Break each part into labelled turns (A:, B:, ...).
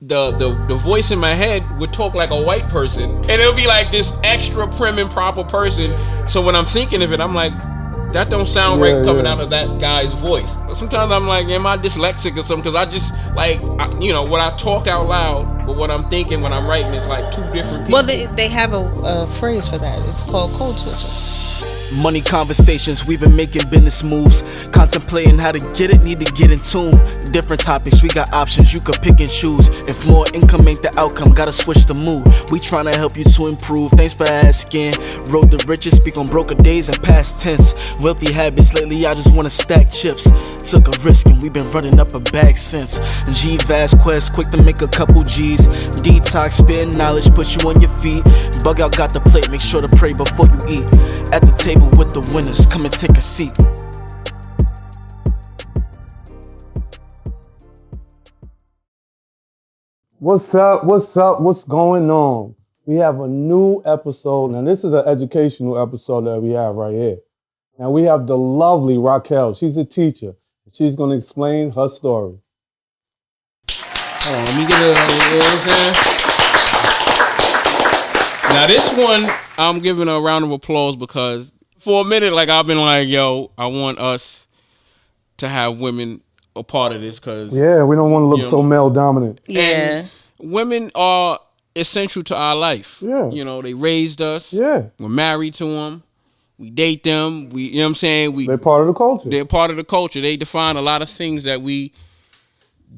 A: the voice in my head would talk like a white person, and it'll be like this extra prim and proper person. So when I'm thinking of it, I'm like, that don't sound right coming out of that guy's voice. Sometimes I'm like, am I dyslexic or something? Because I just like, when I talk out loud, but what I'm thinking when I'm writing is like two different people.
B: Well, they have a phrase for that. It's called code switching.
C: Money conversations, we've been making business moves. Contemplating how to get it, need to get in tune. Different topics, we got options, you can pick and choose. If more income ain't the outcome, gotta switch the mood. We tryna help you to improve, thanks for asking. Road to riches, speak on broker days and past tense. Wealthy habits, lately I just wanna stack chips. Took a risk and we've been running up a bag since. G-Vast Quest, quick to make a couple G's. Detox, spitting knowledge, put you on your feet. Bug out, got the plate, make sure to pray before you eat. At the table with the winners, come and take a seat.
D: What's up? What's going on? We have a new episode. Now, this is an educational episode that we have right here. Now, we have the lovely Racquel. She's a teacher. She's going to explain her story.
A: Hold on, let me get it. Now, this one, I'm giving a round of applause because for a minute, like, I've been like, yo, I want us to have women a part of this because...
D: Yeah, we don't want to look so male dominant.
B: Yeah.
A: And women are essential to our life.
D: Yeah.
A: They raised us.
D: Yeah.
A: We're married to them. We date them. You know what I'm saying?
D: They're part of the culture.
A: They're part of the culture. They define a lot of things that we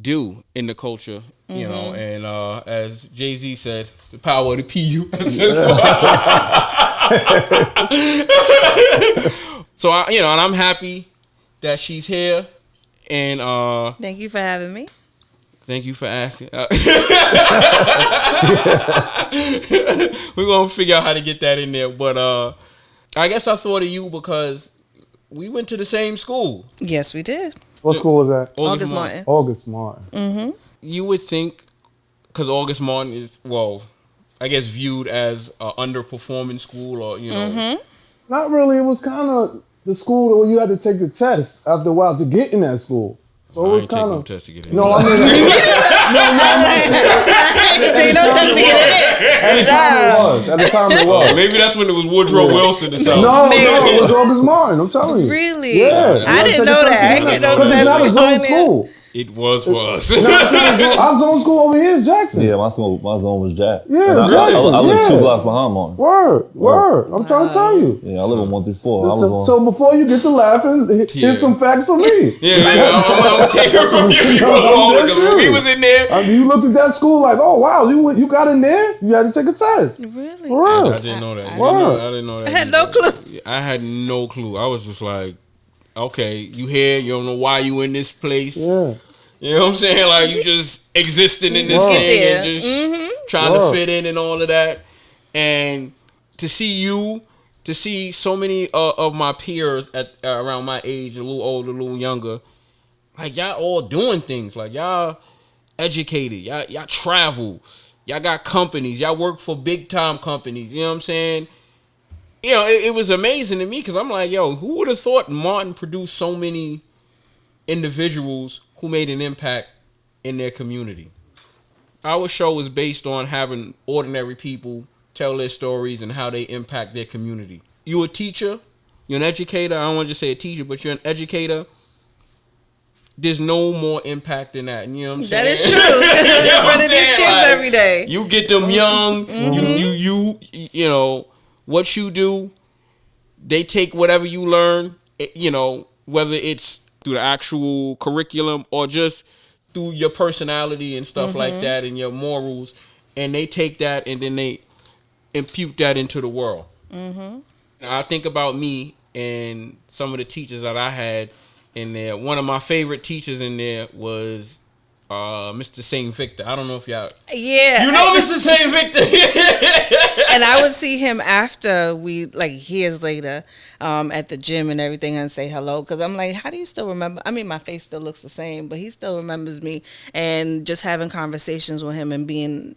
A: do in the culture, and as Jay-Z said, it's the power of the PU. So, and I'm happy that she's here. And
B: thank you for having me.
A: Thank you for asking. We're going to figure out how to get that in there. But I guess I thought of you because we went to the same school.
B: Yes, we did.
D: What school was that?
B: August Martin.
D: August Martin.
B: Mm-hmm.
A: You would think, because August Martin is, I guess viewed as an underperforming school or,
B: Mm-hmm.
D: Not really. It was kind of the school where you had to take the test after a while to get in that school. So it was kind of...
A: no test to get in.
D: No, I mean...
B: Say no test to get in.
D: At the time it was.
A: Maybe that's when it was Woodrow Wilson or something.
D: No, it was August Martin. I'm telling you.
B: Really?
D: Yeah.
B: I didn't know that. I didn't know
D: because it's not a zone school.
A: It was for us.
D: Our zone school over here is Jackson.
E: Yeah, my zone was Jack.
D: Yeah,
E: I live 2 blocks behind Martin.
D: Word. I'm trying to tell you.
E: Yeah, I live on 1 through 4.
D: So before you get to laughing, here's some facts for me.
A: I'm taking it from you. Because when we was in there,
D: you looked at that school like, oh wow, you got in there. You had to take a test.
B: Really?
A: I didn't know that. I didn't know that.
B: I had no clue.
A: I had no clue. I was just like, okay, you here, you don't know why you in this place.
D: Yeah.
A: You know what I'm saying? Like, you just existing in this thing and just trying to fit in and all of that. And to see so many of my peers at around my age, a little older, a little younger, like, y'all all doing things. Like, y'all educated. Y'all travel. Y'all got companies. Y'all work for big-time companies. You know what I'm saying? It was amazing to me because I'm like, yo, who would have thought Martin produced so many individuals who made an impact in their community? Our show is based on having ordinary people tell their stories and how they impact their community. You're a teacher. You're an educator. I don't want to just say a teacher, but you're an educator. There's no more impact than that. You know what I'm saying?
B: That is true. In front of these kids every day.
A: You get them young. You what you do, they take whatever you learn, whether it's through the actual curriculum or just through your personality and stuff like that and your morals, and they take that and then they impute that into the world. I think about me and some of the teachers that I had in there. One of my favorite teachers in there was Mr. St. Victor. I don't know if y'all...
B: Yeah.
A: You know Mr. St. Victor?
B: And I would see him after years later at the gym and everything and say hello. Because I'm like, how do you still remember? I mean, my face still looks the same, but he still remembers me. And just having conversations with him and being,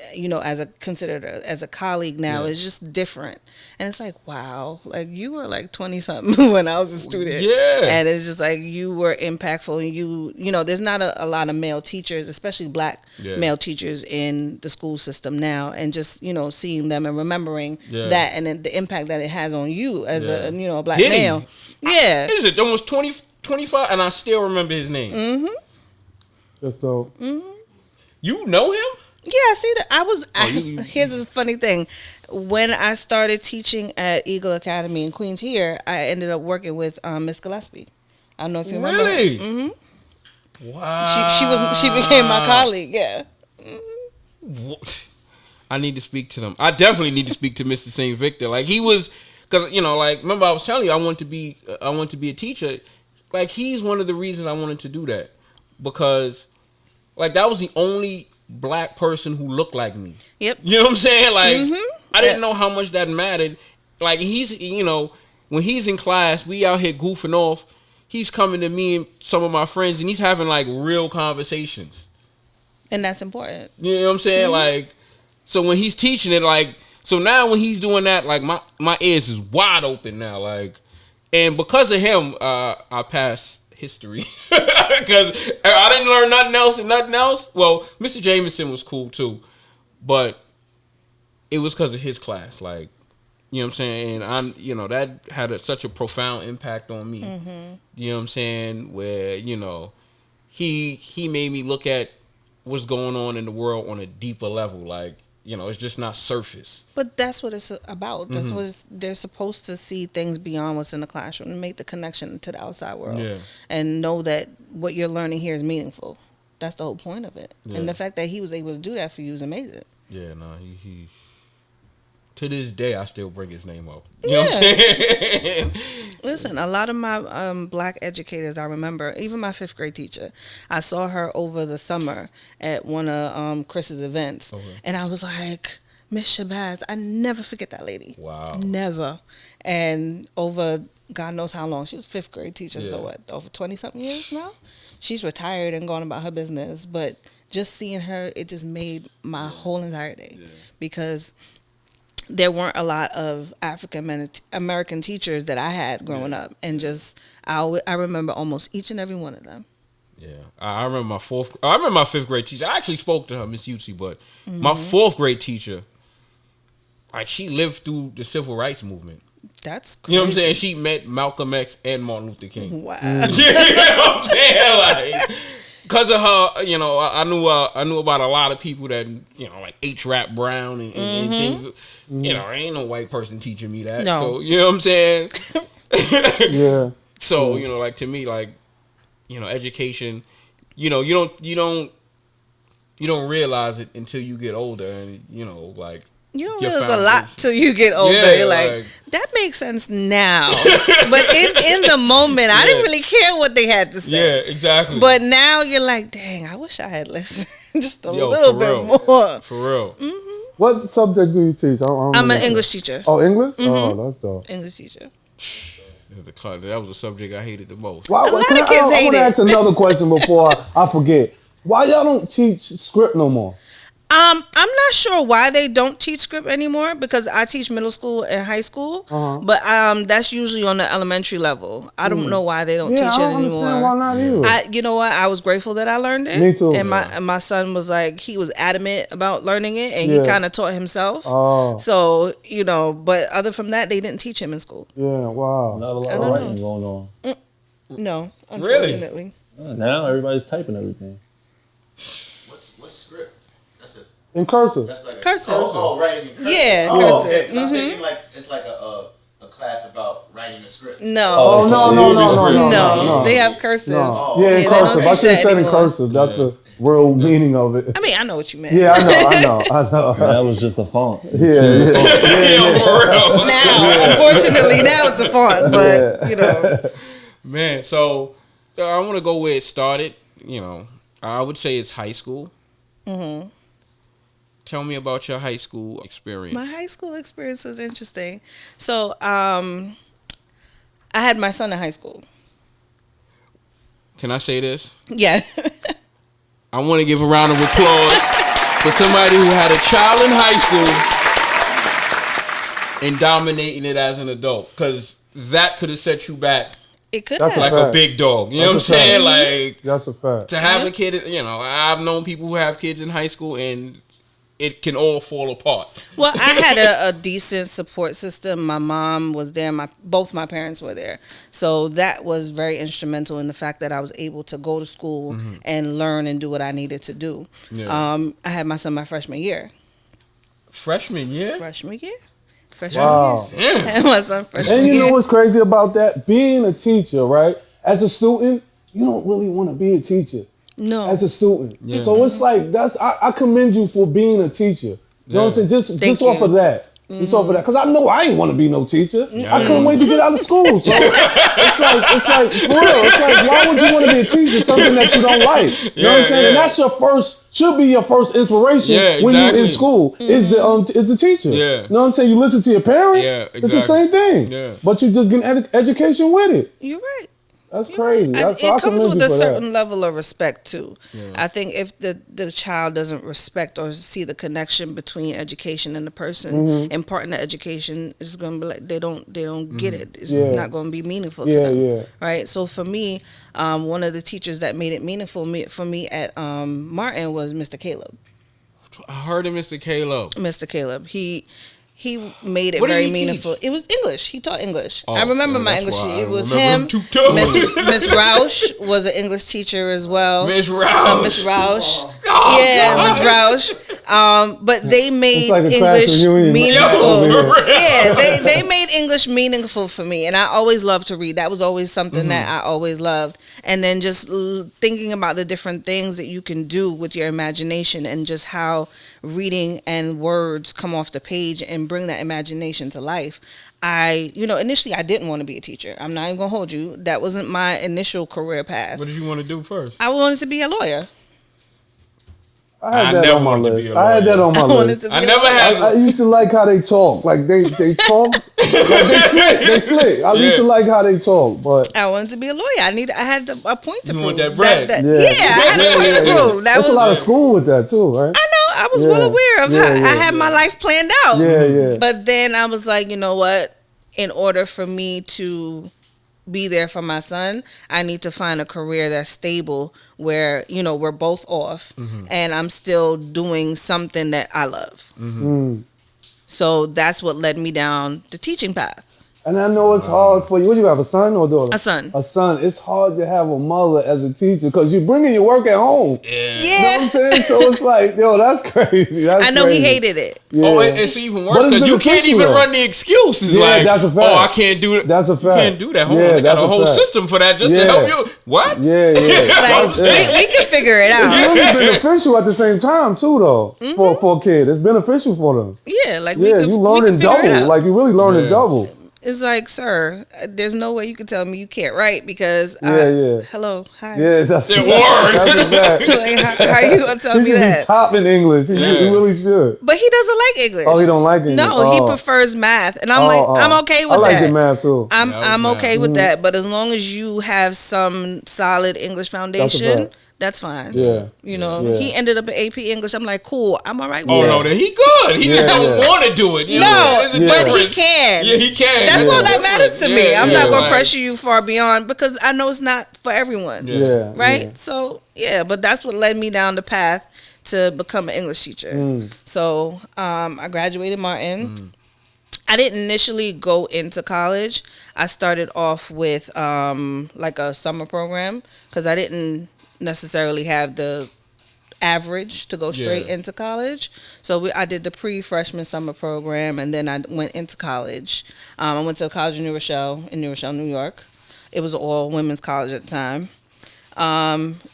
B: considered as a colleague now is just different. And it's like, wow, like you were like 20-something when I was a student.
A: Yeah.
B: And it's just like you were impactful and you know, there's not a lot of male teachers teachers, especially black male teachers in the school system now, and just seeing them and remembering that and then the impact that it has on you as a a black male. Yeah,
A: is it almost 20, 25, and I still remember his name.
B: Mm-hmm.
D: That's dope.
B: Mm-hmm.
A: You know him?
B: Yeah, see, here's a funny thing. When I started teaching at Eagle Academy in Queens here, I ended up working with Miss Gillespie. I don't know if you remember.
A: Really?
B: Mm-hmm.
A: Wow.
B: She became my colleague. Yeah.
A: Mm-hmm. I need to speak to them. I definitely need to speak to Mr. St. Victor. Like he was, because remember I was telling you I want to be a teacher. Like he's one of the reasons I wanted to do that, because like that was the only black person who looked like me. Yep. You know what I'm saying? Like I didn't know how much that mattered. Like he's when he's in class, we out here goofing off. He's coming to me and some of my friends, and he's having like real conversations.
B: And that's important.
A: You know what I'm saying? Like, so when he's teaching it, like, so now when he's doing that, like my ears is wide open now, like, and because of him, I passed history because I didn't learn nothing else. Well, Mr. Jameson was cool too, but it was because of his class, like, you know what I'm saying? And that had such a profound impact on me. Mm-hmm. You know what I'm saying? Where, he made me look at what's going on in the world on a deeper level. Like, it's just not surface.
B: But that's what it's about. That's what they're supposed to see things beyond what's in the classroom and make the connection to the outside world. Yeah. And know that what you're learning here is meaningful. That's the whole point of it. Yeah. And the fact that he was able to do that for you is amazing.
A: Yeah, no, he to this day, I still bring his name up. You know what I'm saying?
B: Listen, a lot of my black educators, I remember, even my 5th grade teacher, I saw her over the summer at one of Chris's events. Okay. And I was like, Miss Shabazz, I never forget that lady. Wow. Never. And over God knows how long. She was 5th grade teacher, so what, over 20-something years now? She's retired and gone about her business. But just seeing her, it just made my whole entire day. Yeah. Because there weren't a lot of African American teachers that I had growing up, and just I remember almost each and every one of them.
A: Yeah, I remember my 5th grade teacher. I actually spoke to her, Miss Yutzi, but my 4th grade teacher, like, she lived through the civil rights movement.
B: That's crazy.
A: You know what I'm saying? She met Malcolm X and Martin Luther King.
B: Wow.
A: You know what I'm saying? Like, because of her, I knew about a lot of people that, like H-Rap Brown and things. Ain't no white person teaching me that. No. So, you know what I'm saying? Yeah. So, like, to me, like, education, you don't realize it until you get older, and, like,
B: you don't realize a lot till you get older. Yeah, you're like, that makes sense now. But in the moment, I didn't really care what they had to say.
A: Yeah, exactly.
B: But now you're like, dang, I wish I had listened just a little bit more.
A: For real.
B: Mm-hmm.
D: What subject do you teach?
B: I'm an English teacher.
D: Oh, English? Mm-hmm. Oh, that's dope.
B: English teacher.
A: That was the subject I hated the most.
B: A lot of kids hate it.
D: I want to ask another question before I forget. Why y'all don't teach script no more?
B: I'm not sure why they don't teach script anymore, because I teach middle school and high school, but that's usually on the elementary level. I don't know why they don't teach it anymore.
D: Why not either?
B: You know what? I was grateful that I learned it.
D: Me too.
B: And my son was like, he was adamant about learning it, and he kind of taught himself. Oh. So, but other from that, they didn't teach him in school.
D: Yeah, wow.
E: Not a lot of writing going on.
B: No, unfortunately.
A: Really?
E: Now everybody's typing everything.
F: What's script? That's it.
D: In cursive.
B: That's like cursive.
F: Writing in cursive.
B: Yeah, cursive.
F: I'm thinking like it's like a class about writing a script.
B: No. No. They have cursive.
D: No. Yeah, in cursive. I should have said in cursive. That's the real meaning of it.
B: I mean, I know what you meant.
D: Yeah, I know.
E: That was just a font.
D: Yeah.
A: For real.
B: Now, unfortunately, now it's a font, but
A: Man, so I want to go where it started. I would say it's high school. Mm-hmm. Tell me about your high school experience.
B: My high school experience was interesting. So, I had my son in high school.
A: Can I say this?
B: Yeah.
A: I want to give a round of applause for somebody who had a child in high school and dominating it as an adult, because that could have set you back
B: It could
D: That's
B: have.
A: like a big dog. You know what I'm saying? Like
D: that's a fact.
A: to have a kid, you know, I've known people who have kids in high school and it can all fall apart.
B: Well, I had a decent support system. My mom was there. Both my parents were there. So that was very instrumental in the fact that I was able to go to school and learn and do what I needed to do.
A: Yeah.
B: I had my son my freshman year.
A: Freshman year?
B: Freshman year.
D: Wow.
B: I had my son freshman
D: And you
B: year.
D: know what's crazy about that? Being a teacher, right? As a student, you don't really want to be a teacher.
B: No.
D: As a student.
A: Yeah.
D: So it's like, I commend you for being a teacher. You know what I'm saying? Just off of that. Just off of that. Because I know I ain't want to be no teacher. I couldn't wait to get out of school. So it's like, for real, it's like, why would you want to be a teacher? Something that you don't like. You know what I'm saying? And that's should be your first inspiration when you're in school is the teacher.
A: Yeah.
D: You know what I'm saying? You listen to your parents.
A: Yeah, exactly.
D: It's the same thing.
A: Yeah.
D: But you just get education with it.
B: You're right.
D: That's crazy.
B: It comes with a certain level of respect too. Yeah. I think if the child doesn't respect or see the connection between education and the person imparting the education, it's gonna be like they don't get it. It's not gonna be meaningful to them.
D: Yeah.
B: Right. So for me, one of the teachers that made it meaningful for me at Martin was Mr. Caleb.
A: I heard of Mr. Caleb.
B: Mr. Caleb. He made it
A: What did
B: very
A: he
B: meaningful.
A: teach?
B: It was English. He taught English.
A: Oh,
B: I remember
A: well,
B: my
A: that's
B: English.
A: why I
B: It was
A: remember
B: him.
A: him too tough.
B: Miss Roush was an English teacher as well.
A: Miss Roush.
B: Miss Roush.
A: Oh,
B: Yeah,
A: God.
B: Miss Roush. But they made
D: like a class
B: English
D: reunion.
B: meaningful.
A: Yo, for real.
B: Yeah, they made English meaningful for me, and I always loved to read. That was always something that I always loved. And then just thinking about the different things that you can do with your imagination, and just how reading and words come off the page and bring that imagination to life. Initially I didn't want to be a teacher. I'm not even gonna hold you. That wasn't my initial career path.
A: What did you want to do first?
B: I wanted to be a lawyer.
D: I had that
A: never
D: on my
A: wanted to
D: list.
A: be a
D: I had that on my
B: I wanted
D: list.
B: to be
A: I
B: a
A: never
B: lawyer.
A: had.
D: I used to like how they talk. Like they talk. Like they slick. I used to like how they talk. But
B: I wanted to be a lawyer. I had a point to
A: You
B: prove.
A: want that bread.
B: I
D: Yeah.
B: had a point to prove. That
D: there's
B: was.
D: a lot of school with that too, right?
B: I know. I was well aware of how I had my life planned out.
D: Yeah.
B: But then I was like, you know what? In order for me to be there for my son, I need to find a career that's stable where, we're both off and I'm still doing something that I love. So that's what led me down the teaching path.
D: And I know it's hard for you. What do you have, a son or a daughter?
B: A son.
D: A son. It's hard to have a mother as a teacher because you're bringing your work at home.
A: Yeah.
D: You know what I'm saying? So it's like, yo, that's crazy.
B: I know he hated it.
D: Yeah.
A: Oh, it's even worse
D: But it's
A: because you can't
D: beneficial,
A: even
D: though.
A: run the excuses.
D: Yeah,
A: like,
D: that's a fact.
A: oh, I can't do that.
D: That's a fact.
A: You can't do that. Hold
D: Yeah,
A: on, they got
D: that's
A: a
D: a
A: whole
D: fact.
A: system for that just to
D: Yeah.
A: help you. What?
D: Yeah.
B: Like, we can figure it out.
D: It's really beneficial at the same time too, though, for a kid. It's beneficial for them.
B: Yeah, like
D: Yeah, you learning double. Like you really learning double.
B: It's like, sir, there's no way you can tell me you can't write because hello, hi.
D: Yeah, that's
A: It
D: that's
A: worked.
D: a fact.
B: Like, how are you gonna tell
D: He
B: me
D: should be
B: that?
D: top in English. He really should.
B: But he doesn't like English.
D: Oh, he don't like English.
B: No, he prefers math, and I'm I'm okay with
D: I like
B: that.
D: the math too.
B: I'm okay with that. But as long as you have some solid English foundation, that's fine.
D: Yeah.
B: He ended up at AP English. I'm like, cool. I'm all right with
A: Oh
B: that.
A: no, then he good. He just don't want to do it. You know? It's a
B: but he
A: difference.
B: can.
A: Yeah, he can.
B: That's all that matters to me. I'm not gonna
A: like-
B: pressure you far beyond because I know it's not for everyone.
D: Yeah.
B: Right?
D: Yeah.
B: So but that's what led me down the path to become an English teacher. So I graduated Martin. I didn't initially go into college. I started off with like a summer program because I didn't necessarily have the average to go straight into college. So I did the pre-freshman summer program, and then I went into college. I went to a college in New Rochelle, New York. It was an all women's college at the time.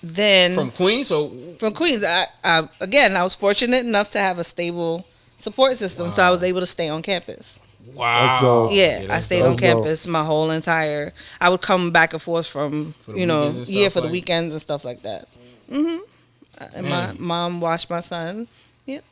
B: Then
A: From Queens, so
B: from Queens, I was fortunate enough to have a stable support system, so I was able to stay on campus.
A: wow.
B: Yeah, I
A: that's
B: stayed
A: dope.
B: on campus my whole entire. I would come back and forth from
A: For the weekends and stuff,
B: for the
A: like-
B: weekends and stuff like that. And my mom watched my son. Yep.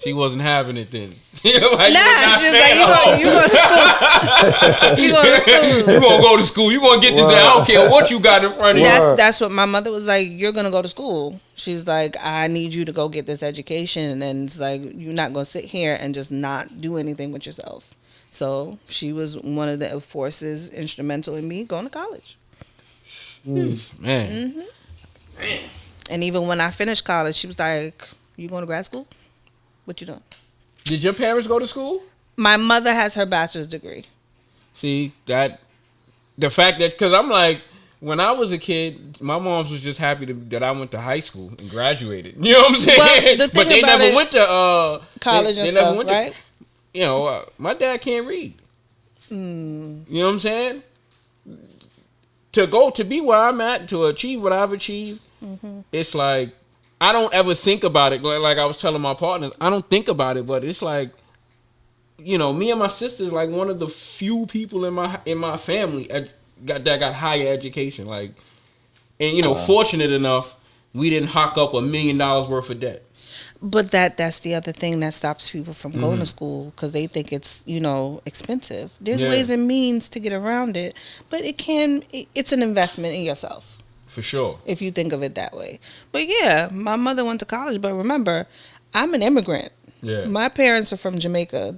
A: She wasn't having it then.
B: Nah, she was like, you go to school. You go to school.
A: You gonna go to school. You gonna get this. I don't care what you got in front of you.
B: That's what my mother was like. You're gonna go to school. She's like, I need you to go get this education, and it's like you're not gonna sit here and just not do anything with yourself. So she was one of the forces instrumental in me going to college.
A: Man.
B: Mm-hmm. And even when I finished college, she was like, "You going to grad school? What you doing?"
A: Did your parents go to school?
B: My mother has her bachelor's degree.
A: See, the fact that, because I'm like, when I was a kid, my mom was just happy that I went to high school and graduated. You know what I'm saying?
B: Well, the thing
A: but they
B: about
A: never
B: it,
A: went to
B: college and stuff, right?
A: You know, my dad can't read.
B: Mm.
A: You know what I'm saying? To be where I'm at, to achieve what I've achieved, it's like, I don't ever think about it. Like I was telling my partners, I don't think about it, but it's like, you know, me and my sister is like one of the few people in my family that got higher education. Like, and you know, fortunate enough, we didn't hock up $1 million worth of debt.
B: But that's the other thing that stops people from going to school, because they think it's, you know, expensive. There's ways and means to get around it, but it's an investment in yourself.
A: For sure.
B: If you think of it that way. But yeah, my mother went to college, but remember, I'm an immigrant.
A: Yeah.
B: My parents are from Jamaica.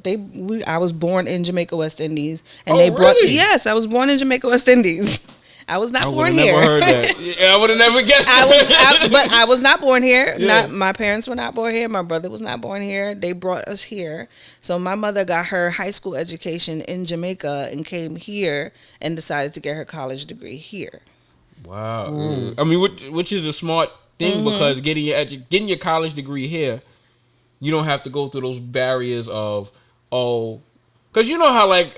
B: I was born in Jamaica, West Indies, and
A: really?
B: Yes, I was born in Jamaica, West Indies. I was not born here.
A: I would have never heard that. I would have never guessed that.
B: But I was not born here.
A: Yeah.
B: My parents were not born here. My brother was not born here. They brought us here. So my mother got her high school education in Jamaica and came here and decided to get her college degree here.
A: Wow. I mean, which is a smart thing, because getting your college degree here, you don't have to go through those barriers of, because you know how, like,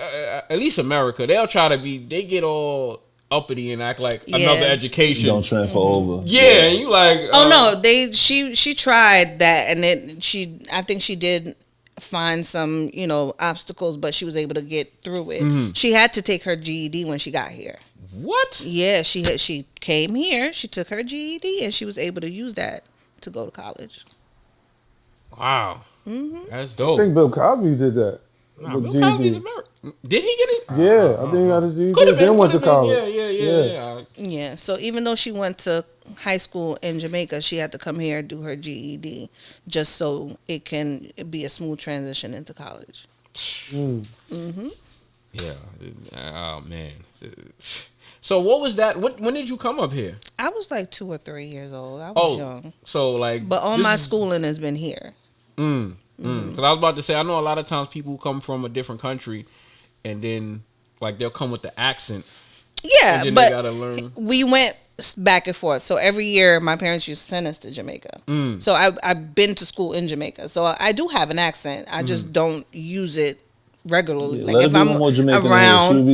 A: at least America, they get all uppity and act like another education.
E: Don't transfer over.
A: Yeah, and you like.
B: No, she tried that, and I think she did find some, you know, obstacles, but she was able to get through it. She had to take her GED when she got here.
A: What?
B: Yeah, she came here, she took her GED, and she was able to use that to go to college.
A: Wow. That's
D: I
A: dope.
D: think Bill Cosby did that.
A: Nah,
D: with
A: Bill Cosby's
D: GED.
A: American. Did he get it?
D: Yeah, I think he got his GED.
A: Could have been.
D: Then went to
A: Could've been.
D: college.
A: Yeah.
B: Yeah, so even though she went to high school in Jamaica, she had to come here and do her GED just so it can be a smooth transition into college.
A: Yeah. Oh man. So what was that? When did you come up here?
B: I was like 2 or 3 years old. I was young.
A: So like.
B: But all my schooling has been here.
A: Because I was about to say, I know a lot of times people come from a different country, and then like they'll come with the accent.
B: Yeah,
A: and then
B: but
A: they gotta learn.
B: We went back and forth. So every year, my parents used to send us to Jamaica. So I've been to school in Jamaica. So I do have an accent. I just don't use it regularly.
E: Yeah,
B: like if I'm around,
E: if
B: I'm around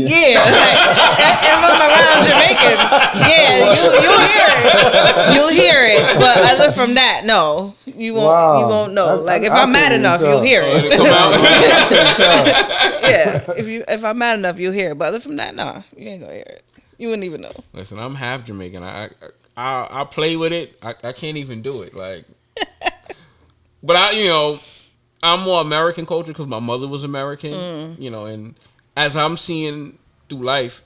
B: Jamaicans, you'll hear it. But other from that, no, you won't.
D: Wow.
B: You won't know. Like if
D: I
B: I'm mad
D: couldn't
B: enough,
D: tell.
B: you'll hear it.
A: Come out.
B: Yeah, if I'm mad enough, you'll hear it. But other from that, no, you ain't gonna hear it. You wouldn't even know.
A: Listen, I'm half Jamaican. I play with it. I can't even do it. Like, but I'm more American culture because my mother was American. And as I'm seeing through life,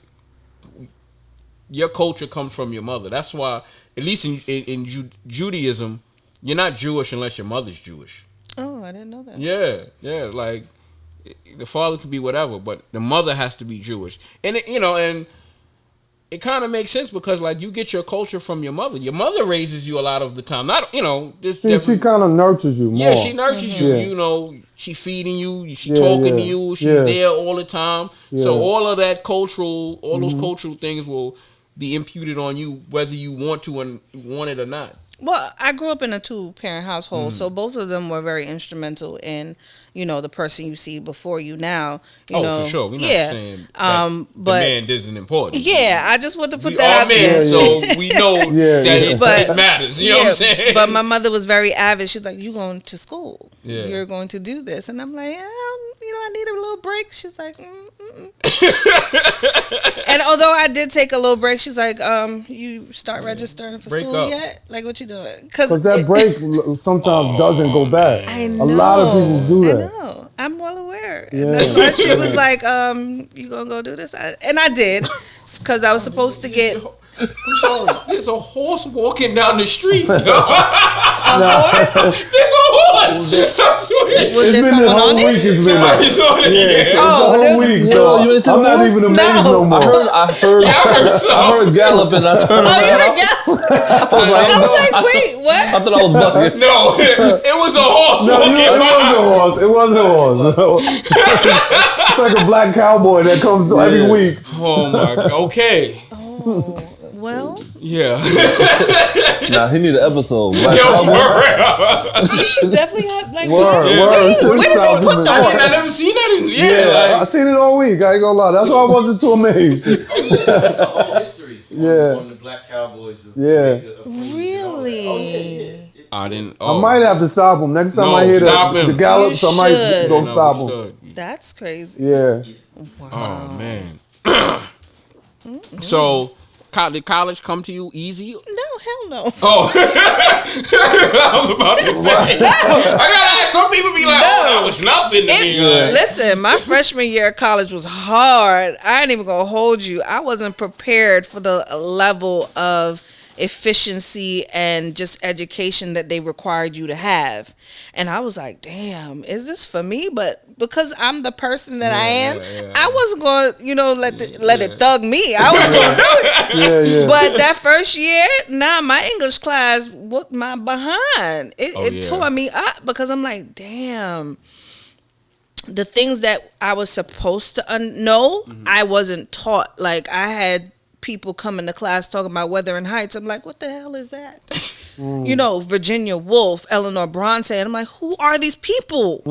A: your culture comes from your mother. That's why, at least in Judaism, you're not Jewish unless your mother's Jewish.
B: Oh, I didn't know that.
A: Yeah. Like the father could be whatever, but the mother has to be Jewish. And and it kind of makes sense because like you get your culture from your mother. Your mother raises you a lot of the time. Not
D: She kind of nurtures you more.
A: Yeah, she nurtures you.
D: Yeah.
A: She feeding you. She talking to you. She's there all the time.
D: Yeah.
A: So all of that cultural, all those cultural things will be imputed on you whether you want it or not.
B: Well, I grew up in a 2-parent household, so both of them were very instrumental in, the person you see before you now.
A: For sure. We're not saying that
B: but
A: the man isn't important.
B: Yeah, I just want to put
A: We
B: that
A: are
B: out there.
A: men, so we know that it matters. You know what I'm saying?
B: But my mother was very avid. She's like, "You going to school?
A: Yeah.
B: You're going to do this," and I'm like, I need a little break. She's like, And although I did take a little break, she's like, "You start registering for school
A: up.
B: yet? Like, what you doing?"
D: Because that break sometimes doesn't go back.
B: I know.
D: A lot of people do that.
B: I know. I'm well aware.
D: Yeah.
B: And that's why she was like, you gonna go do this? And I did, because I was supposed to get.
A: I'm sorry. There's a horse walking down the street. There's a horse. was.
B: Was there
D: It's been the
B: someone
D: whole
B: on
D: week.
B: it?
D: It's been
A: Somebody's
D: like,
A: on it.
D: yeah,
B: Oh,
D: it's the
B: there's-
D: whole week.
E: Yo,
D: So
E: you ain't
D: I'm not
E: seen
D: even
E: this?
D: amazed no more.
E: I heard galloping. I turned
B: Oh,
E: around.
B: you heard that? I was like, wait,
E: I
B: what?
E: thought I was bugging.
A: No, it was a horse
D: No,
A: walking
D: it
A: by.
D: wasn't a horse. It wasn't a horse. It's like a black cowboy that comes every week.
A: Oh my god. Okay.
B: Oh, well,
A: Yeah.
E: Nah, he need an episode. Black
A: Yo,
E: Cowboy.
A: for real.
B: you should definitely have like.
D: Word,
A: Yeah.
D: word.
B: Where does he put the
A: I
B: horse?
A: never seen that.
D: Yeah, I seen it all week. I ain't gonna lie. That's why I wasn't too amazed.
F: Oh, yeah, it's like a whole history
D: Yeah.
F: on the black cowboys. Of
D: Yeah.
F: Jamaica, of Queens and all that.
B: Really?
F: Oh, yeah.
A: I didn't.
D: I might have to stop him next time
A: No,
D: I hear
A: stop
D: the
A: him.
D: gallops.
B: You
D: I might
B: should.
D: go stop him.
B: That's crazy.
D: Yeah.
A: Oh man. So, did college come to you easy?
B: No, hell no.
A: Oh, I was about to say. I gotta ask. Some people be like, "Oh, that was nothing to me." Like,
B: Listen, my freshman year of college was hard. I ain't even gonna hold you. I wasn't prepared for the level of efficiency and just education that they required you to have. And I was like, damn, is this for me? But because I'm the person that I am, I wasn't going to, let it thug me. I was going to do it.
D: Yeah.
B: But that first year, my English class whooped my behind. It tore me up because I'm like, damn. The things that I was supposed to know, I wasn't taught. Like, I had people come into class talking about Wuthering Heights. I'm like, what the hell is that? Virginia Woolf, Eleanor Bronte. And I'm like, who are these people?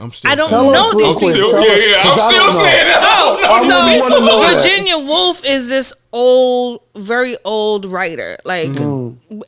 A: I'm still.
B: I don't
A: saying-
B: know these
A: I'm
B: people.
A: still, I'm still saying that.
D: I really wanna know that.
B: Virginia Woolf is this very old writer. Like,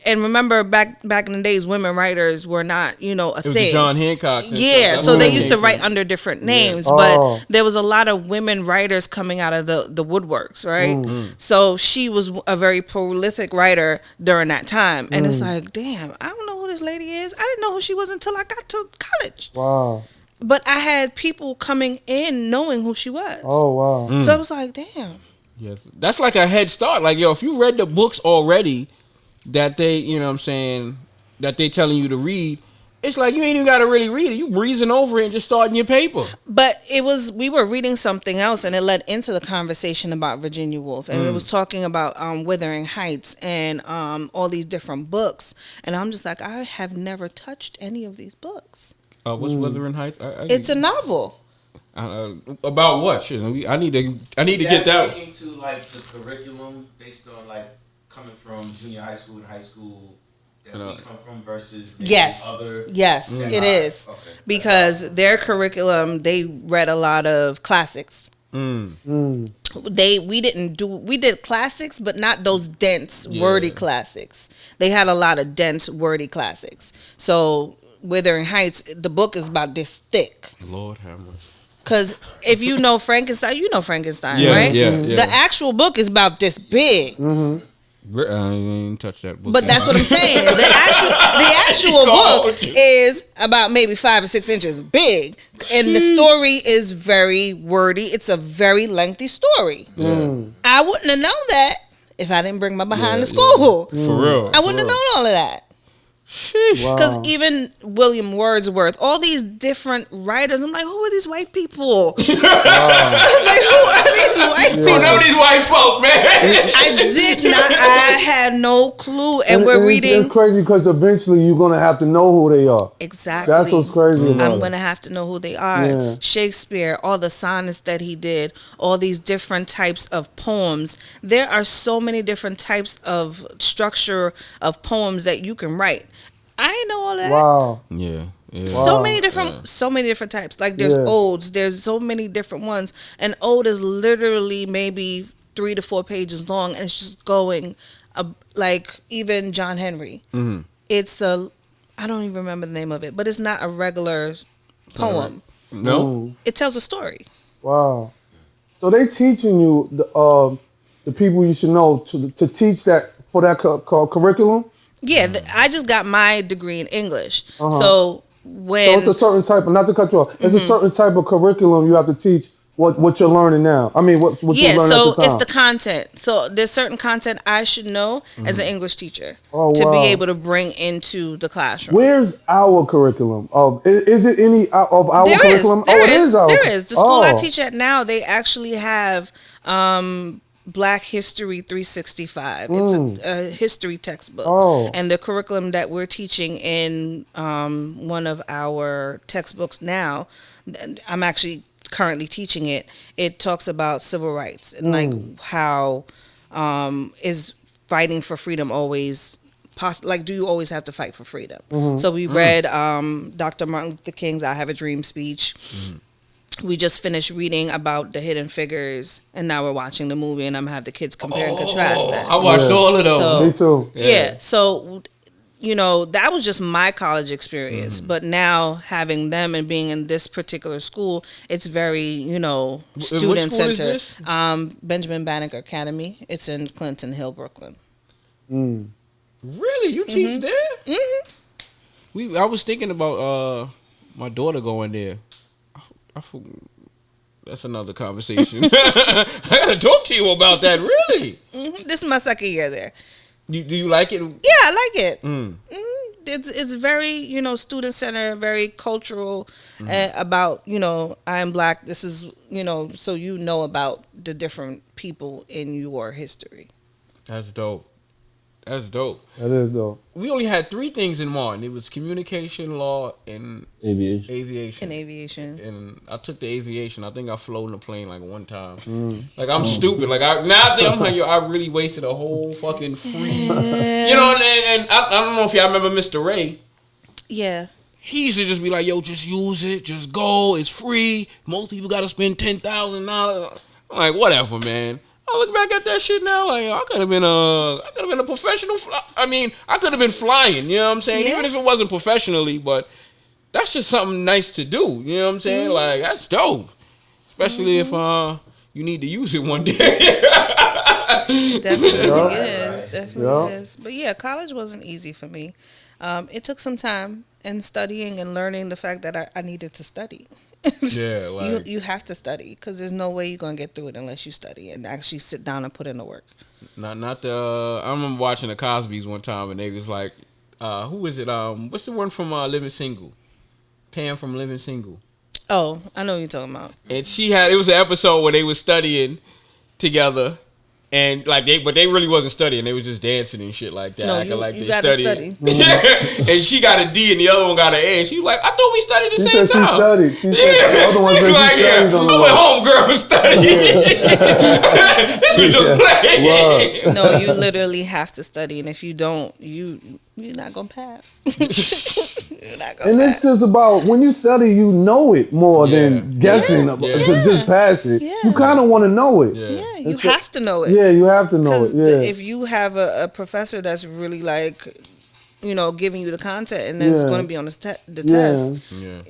B: and remember back in the days, women writers were not, a
A: It was
B: thing.
A: the John Hancock.
B: Yeah, so they used to write under different names, but
D: Oh.
B: there was a lot of women writers coming out of the woodworks, right? So she was a very prolific writer during that time, and it's like, damn, I don't know who this lady is. I didn't know who she was until I got to college.
D: Wow.
B: But I had people coming in knowing who she was.
D: Oh, wow.
B: So I was like, damn.
A: Yes, that's like a head start. Like, if you read the books already that they, that they telling you to read, it's like you ain't even got to really read it. You breezing over it and just starting your paper.
B: But we were reading something else, and it led into the conversation about Virginia Woolf, and it was talking about Wuthering Heights and all these different books, and I'm just like, I have never touched any of these books.
A: What's Wuthering Heights?
B: It's a novel.
A: About what? Shit, I need to get that.
F: Speaking to like the curriculum based on like coming from junior high school and high school that we come from versus maybe other.
B: Yes, it is.
F: Okay.
B: Because their curriculum, they read a lot of classics. We did classics, but not those dense, wordy classics. They had a lot of dense, wordy classics. So Wuthering Heights, the book is about this thick.
A: Lord have mercy.
B: Because if you know Frankenstein,
A: Yeah,
B: right?
A: yeah.
B: The actual book is about this big.
A: I ain't touch that book.
B: But that's what I'm saying. The actual book is about maybe 5 or 6 inches big, and the story is very wordy. It's a very lengthy story. I wouldn't have known that if I didn't bring my behind to school.
A: For real.
B: I wouldn't have known all of that. Because even William Wordsworth, all these different writers, I'm like, who are these white people? I'm like, who are these white people?
A: You know these white folk, man.
B: I did not. I had no clue. And we're reading.
D: It's crazy because eventually you're going to have to know who they are.
B: Exactly.
D: That's what's crazy about
B: I'm
D: it.
B: going to have to know who they are.
D: Yeah.
B: Shakespeare, all the sonnets that he did, all these different types of poems. There are so many different types of structure of poems that you can write. I ain't know all that.
D: Wow.
A: Yeah.
B: So many different types. Like there's odes. There's so many different ones. An ode is literally maybe 3 to 4 pages long, and it's just going, like even John Henry. It's I don't even remember the name of it, but it's not a regular poem.
A: No.
B: It tells a story.
D: Wow. So they teaching you the people you should know to teach that for that curriculum?
B: Yeah, I just got my degree in English. So
D: So it's a certain type of, not to cut you off, it's a certain type of curriculum you have to teach what you're learning now? I mean, what you're learning at the time?
B: It's the content. So there's certain content I should know as an English teacher to be able to bring into the classroom.
D: Where's our curriculum? Is it any of our curriculum?
B: There is. The school I teach at now, they actually have Black History 365. It's a history textbook. And the curriculum that we're teaching in one of our textbooks now, I'm actually currently teaching it. It talks about civil rights and like how is fighting for freedom always like, do you always have to fight for freedom? So we read Dr. Martin Luther King's I Have a Dream speech. We just finished reading about the Hidden Figures, and now we're watching the movie, and I'm gonna have the kids compare and contrast that.
A: I watched all of those.
B: So,
D: me too.
B: Yeah. So, you know, that was just my college experience. But now having them and being in this particular school, it's very, you know, student centered. Benjamin Banneker Academy. It's in Clinton Hill, Brooklyn.
A: Really? You teach there? I was thinking about my daughter going there. That's another conversation. I gotta talk to you about that. Really?
B: This is my second year there.
A: Do you like it?
B: Yeah, I like it. It's very, you know, student centered, very cultural about, you know, I'm Black. This is, you know, so you know about the different people in your history.
A: That's dope. That's dope.
D: That is dope.
A: We only had 3 things in Martin. It was communication, law, and aviation. And I took the aviation. I think I flew in a plane like one time. Like, I'm stupid. Like, I'm like, yo, I really wasted a whole fucking free. You know, and I don't know if y'all remember Mr. Ray.
B: Yeah.
A: He used to just be like, yo, just use it. Just go. It's free. Most people got to spend $10,000. I'm like, whatever, man. I look back at that shit now, like, I could have been a professional. I could have been flying. You know what I'm saying? Even if it wasn't professionally, but that's just something nice to do. You know what I'm saying? Like, that's dope, especially if you need to use it one day.
B: Definitely is. But yeah, college wasn't easy for me. It took some time and studying and learning the fact that I needed to study.
A: Yeah, like,
B: you have to study because there's no way you're gonna get through it unless you study and actually sit down and put in the work.
A: I remember watching the Cosbys one time and they was like, who is it? What's the one from Living Single? Pam from Living Single.
B: Oh, I know what you're talking about.
A: And it was an episode where they was studying together. And like they really wasn't studying. They was just dancing and shit like that.
B: No,
A: acting like
B: you
A: they
B: gotta
A: studied.
B: study.
A: And she got a D and the other one got an A. And she was like, I thought we studied the same time.
D: She studied. She the other one
A: She's like, yeah, I went home, girl, and studied. This was just play.
D: Wow.
B: No, you literally have to study, and if you don't, you're not gonna pass. You're not gonna pass.
D: It's just about when you study, you know it more than guessing to just pass it.
B: Yeah.
D: You kind of want to know it.
B: Yeah, you have to know it.
D: Yeah, you have to know it. Yeah.
B: If you have a professor that's really like, you know, giving you the content, and then it's going to be on the test.
A: Yeah.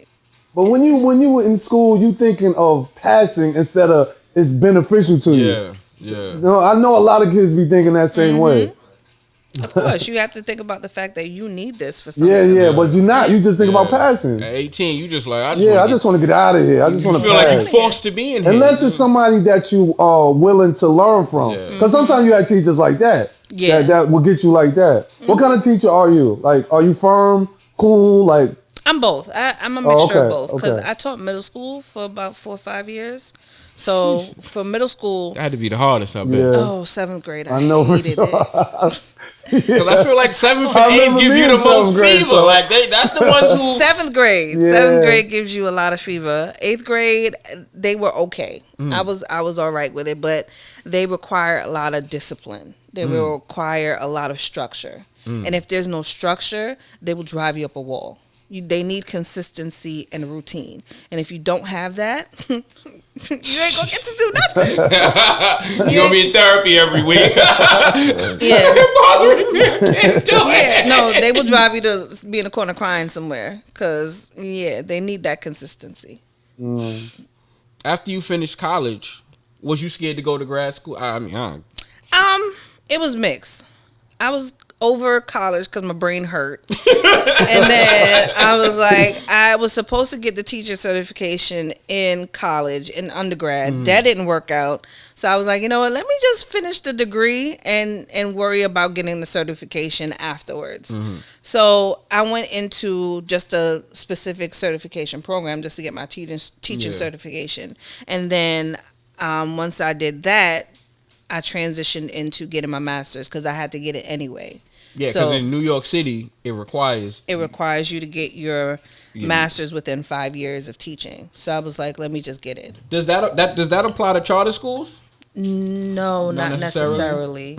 D: But when you were in school, you thinking of passing instead of it's beneficial to you.
A: Yeah. Yeah.
D: You know, I know a lot of kids be thinking that same way.
B: Of course, you have to think about the fact that you need this for something.
D: Yeah, but you're not. You just think about passing.
A: At 18, you just like, I just want
D: to get out of here. I just want to
A: feel like you're forced to be in here.
D: Unless it's somebody that you are willing to learn from. Because sometimes you have teachers like that.
B: Yeah.
D: That will get you like that. What kind of teacher are you? Like, are you firm, cool, like?
B: I'm both. I'm a mixture of both. Because I taught middle school for about 4 or 5 years. So for middle school,
A: that had to be the hardest, I bet.
D: Yeah.
B: Oh, 7th grade, I
D: know for
B: hated
D: sure.
B: it.
A: Because I feel like 7th and 8th give you the most fever.
D: So.
A: Like that's the ones who
B: 7th grade.
D: Yeah.
B: 7th grade gives you a lot of fever. 8th grade, they were okay. I was all right with it, but they require a lot of discipline. They will require a lot of structure. And if there's no structure, they will drive you up a wall. They need consistency and routine. And if you don't have that, you ain't gonna get to do nothing.
A: You're gonna be in therapy every week.
B: Yeah.
A: You're bothering me. I can't do it.
B: No, they will drive you to be in the corner crying somewhere. Because, they need that consistency.
A: After you finished college, was you scared to go to grad school?
B: It was mixed. I was over college because my brain hurt. And then I was like, I was supposed to get the teacher certification in college, in undergrad. That didn't work out. So I was like, you know what, let me just finish the degree and worry about getting the certification afterwards. So I went into just a specific certification program just to get my teacher certification. And then once I did that, I transitioned into getting my master's because I had to get it anyway.
A: Yeah, because in New York City, it requires
B: you to get your master's within 5 years of teaching. So I was like, let me just get it.
A: Does that apply to charter schools?
B: No, not necessarily.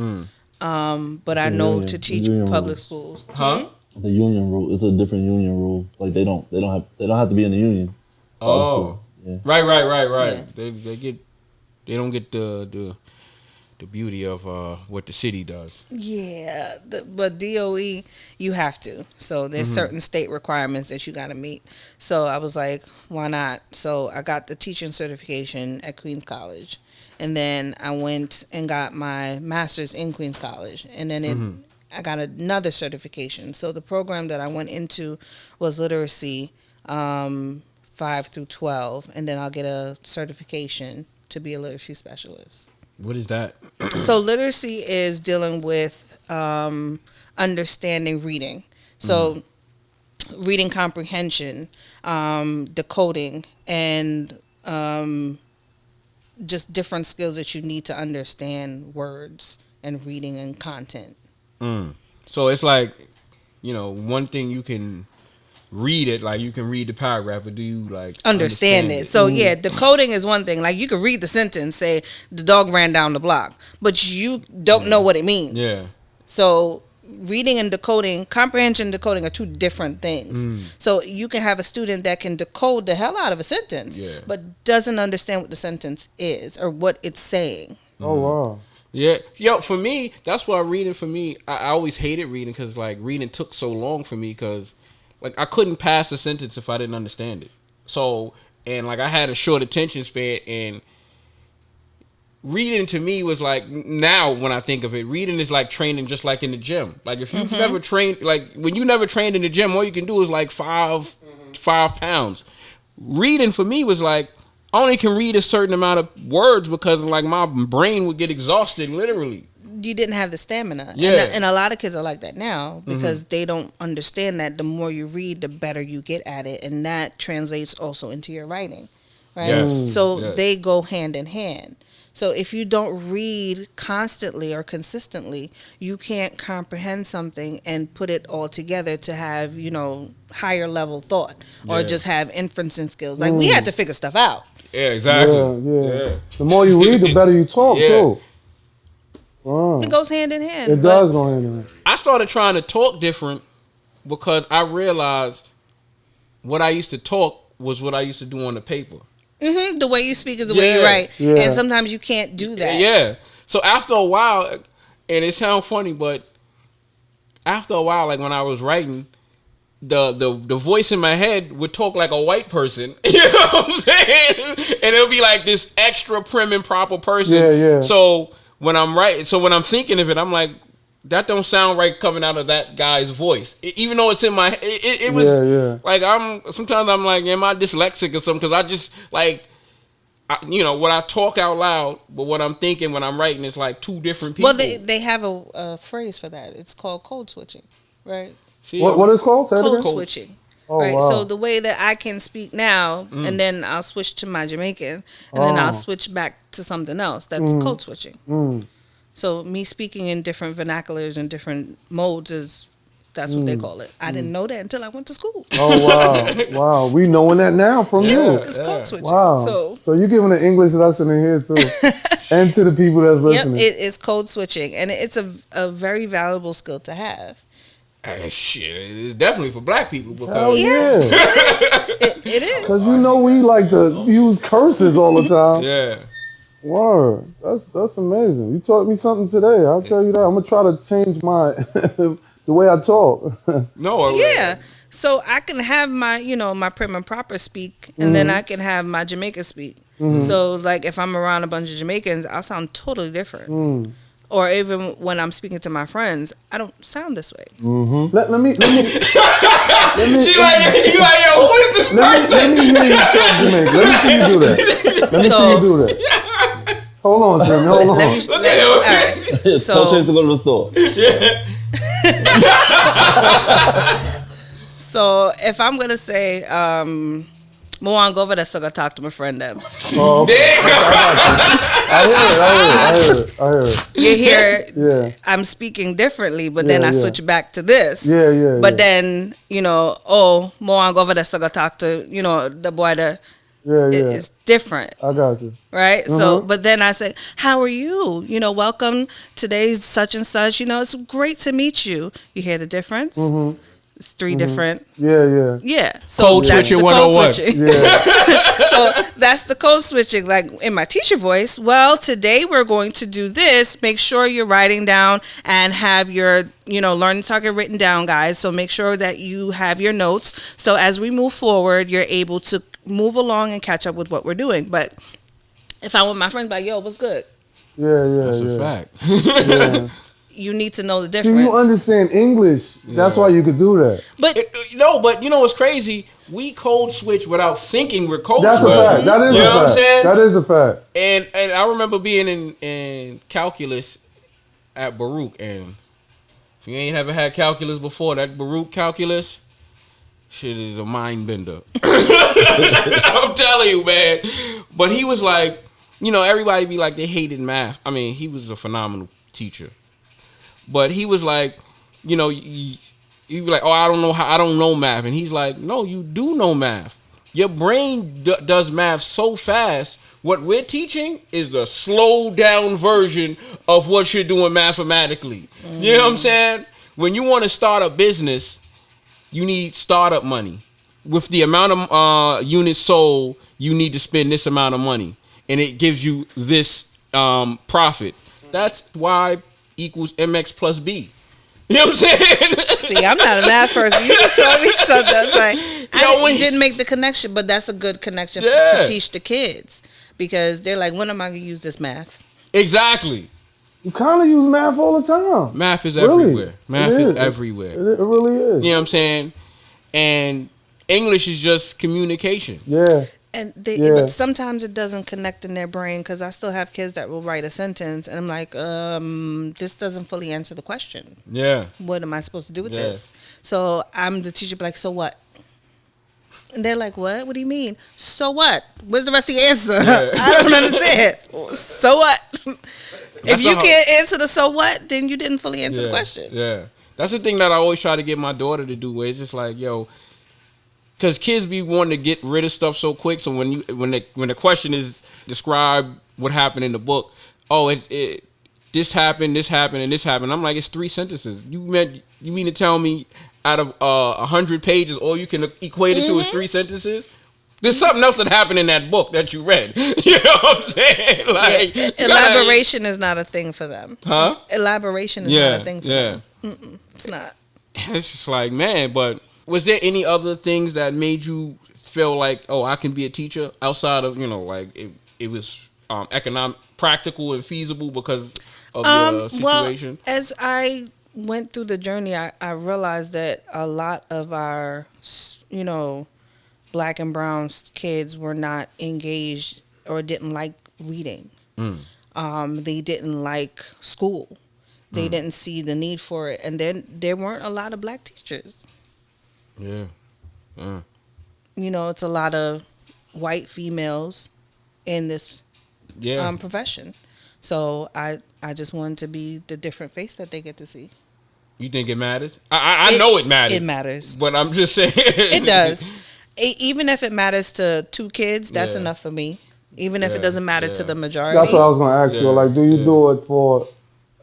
B: But I know to teach public schools.
A: Huh?
E: The union rule. It's a different union rule. Like they don't have to be in the union.
A: Oh,
E: yeah.
A: Right.
B: Yeah.
A: They don't get the beauty of what the city does.
B: Yeah, but DOE, you have to. So there's certain state requirements that you got to meet. So I was like, why not? So I got the teaching certification at Queens College. And then I went and got my master's in Queens College. And then I got another certification. So the program that I went into was literacy 5 through 12. And then I'll get a certification to be a literacy specialist.
A: What is that?
B: So literacy is dealing with understanding reading. So reading comprehension, decoding, and just different skills that you need to understand words and reading and content.
A: So it's like, one thing you can read it, like you can read the paragraph, but do you like
B: understand it? So yeah, decoding is one thing. Like you can read the sentence, say the dog ran down the block, but you don't know what it means.
A: Yeah.
B: So reading and decoding, comprehension and decoding are two different things. So you can have a student that can decode the hell out of a sentence, but doesn't understand what the sentence is or what it's saying.
D: Oh wow.
A: Yeah, for me, that's why reading for me, I always hated reading because like reading took so long for me because like I couldn't pass a sentence if I didn't understand it. So, and like I had a short attention span, and reading to me was like, now when I think of it, reading is like training just like in the gym. Like if you've never trained, like when you never trained in the gym, all you can do is like 5 pounds. Reading for me was like, I only can read a certain amount of words because like my brain would get exhausted literally.
B: You didn't have the stamina.
A: Yeah.
B: And a lot of kids are like that now because they don't understand that the more you read, the better you get at it. And that translates also into your writing, right?
A: Yes.
B: So they go hand in hand. So if you don't read constantly or consistently, you can't comprehend something and put it all together to have, higher level thought or just have inferencing skills. Like we had to figure stuff out.
A: Yeah, exactly.
D: Yeah. The more you read, the better you talk too.
B: It goes hand in hand.
D: It does go hand in hand.
A: I started trying to talk different because I realized what I used to talk was what I used to do on the paper.
B: The way you speak is the way you write. Yeah. And sometimes you can't do that.
A: Yeah. So after a while, and it sounds funny, but after a while, like when I was writing, the voice in my head would talk like a white person. You know what I'm saying? And it'll be like this extra prim and proper person.
D: Yeah.
A: So when I'm thinking of it, I'm like, that don't sound right coming out of that guy's voice. Even though it's in my, it was like sometimes I'm like, am I dyslexic or something? Because I just like, what I talk out loud, but what I'm thinking when I'm writing is like two different people.
B: Well, they have a phrase for that. It's called code switching, right?
D: See, what is called?
B: Code switching.
D: Oh,
B: right.
D: wow.
B: So the way that I can speak now, and then I'll switch to my Jamaican, and then I'll switch back to something else. That's code switching. So me speaking in different vernaculars and different modes that's what they call it. I didn't know that until I went to school.
D: Oh wow, we knowing that now from you.
B: It's code switching.
D: Wow. So you're giving an English lesson in here too, and to the people that's listening.
B: Yep, it's code switching, and it's a very valuable skill to have.
A: Shit, it's definitely for black people because
D: hell yeah,
B: it is.
D: Because we like to use curses all the time.
A: Yeah.
D: Word, that's amazing. You taught me something today. I'll tell you that. I'm gonna try to change my the way I talk.
B: So I can have my my prim and proper speak, and then I can have my Jamaican speak. So like if I'm around a bunch of Jamaicans, I'll sound totally different. or even when I'm speaking to my friends, I don't sound this way.
D: Mm-hmm. Let me.
A: She like, you like, yo, who is this person?
D: Let me hear you talk, Jamaica. Let me see you do that. Let me see you do that. Hold on, Jimmy. Hold on.
B: All right.
E: Tell Chase to go to the store.
B: So if I'm gonna say, Moan, go over there, so go talk to my friend them.
D: Oh, okay. I hear it.
B: You hear?
D: Yeah.
B: I'm speaking differently, but then I switch back to this.
D: Yeah.
B: But then Moan, go over there, so go talk to the boy that.
D: Yeah.
B: It's different.
D: I got you.
B: Right? So, but then I say, how are you? Welcome. Today's such and such. It's great to meet you. You hear the difference? Mm-hmm. It's 3 different. Yeah. So
A: code switching 101.
D: Yeah.
B: So that's the code switching. Like in my teacher voice, well, today we're going to do this. Make sure you're writing down and have your, learning target written down, guys. So make sure that you have your notes. So as we move forward, you're able to move along and catch up with what we're doing. But if I'm with my friends, like, yo, what's good?
D: Yeah.
A: That's a fact.
D: Yeah.
B: You need to know the difference.
D: See, you understand English. That's why you could do that.
B: But
A: but you know what's crazy? We code switch without thinking we're code switching.
D: That's a fact. That is a fact.
A: What I'm saying?
D: That is a fact.
A: And I remember being in calculus at Baruch, and if you ain't ever had calculus before, that Baruch calculus shit is a mind bender. I'm telling you, man. But he was like, everybody be like they hated math. I mean, he was a phenomenal teacher. But he was like, you be like, oh, I don't know math. And he's like, no, you do know math. Your brain does math so fast. What we're teaching is the slow down version of what you're doing mathematically. You know what I'm saying? When you want to start a business, you need startup money. With the amount of units sold, you need to spend this amount of money. And it gives you this profit. That's why equals MX plus B. You know what I'm saying?
B: See, I'm not a math person. You just told me something. I was like, I didn't make the connection, but that's a good connection to teach the kids. Because they're like, when am I going to use this math?
A: Exactly.
D: You kind of use math all the time.
A: Math is everywhere. Math is everywhere.
D: It really is.
A: You know what I'm saying? And English is just communication.
D: Yeah.
B: And but sometimes it doesn't connect in their brain, because I still have kids that will write a sentence and I'm like, this doesn't fully answer the question.
A: Yeah.
B: What am I supposed to do with this? So I'm the teacher, like, so what? And they're like, what? What do you mean? So what? Where's the rest of the answer? Yeah. I don't understand. So what? If you can't answer the so what, then you didn't fully answer the question.
A: Yeah. That's the thing that I always try to get my daughter to do, where it's just like, yo, because kids be wanting to get rid of stuff so quick. So when the question is describe what happened in the book, this happened, and this happened. I'm like, it's 3 sentences. You mean to tell me out of 100 pages, all you can equate it to is 3 sentences? There's something else that happened in that book that you read. You know what I'm saying? Like,
B: elaboration is not a thing for them.
A: Huh?
B: Elaboration is not a thing for them. It's not.
A: It's just like, man, but was there any other things that made you feel like, oh, I can be a teacher outside of, like it was economic, practical and feasible because of your situation?
B: Well, as I went through the journey, I realized that a lot of our, Black and brown kids were not engaged or didn't like reading. They didn't like school. They didn't see the need for it. And then there weren't a lot of Black teachers.
A: Yeah.
B: It's a lot of white females in this profession. So I just wanted to be the different face that they get to see.
A: You think it matters? I know it matters.
B: It matters.
A: But I'm just saying.
B: It does. Even if it matters to 2 kids, that's enough for me. Even if it doesn't matter to the majority.
D: That's what I was going to ask you. Like, do you do it for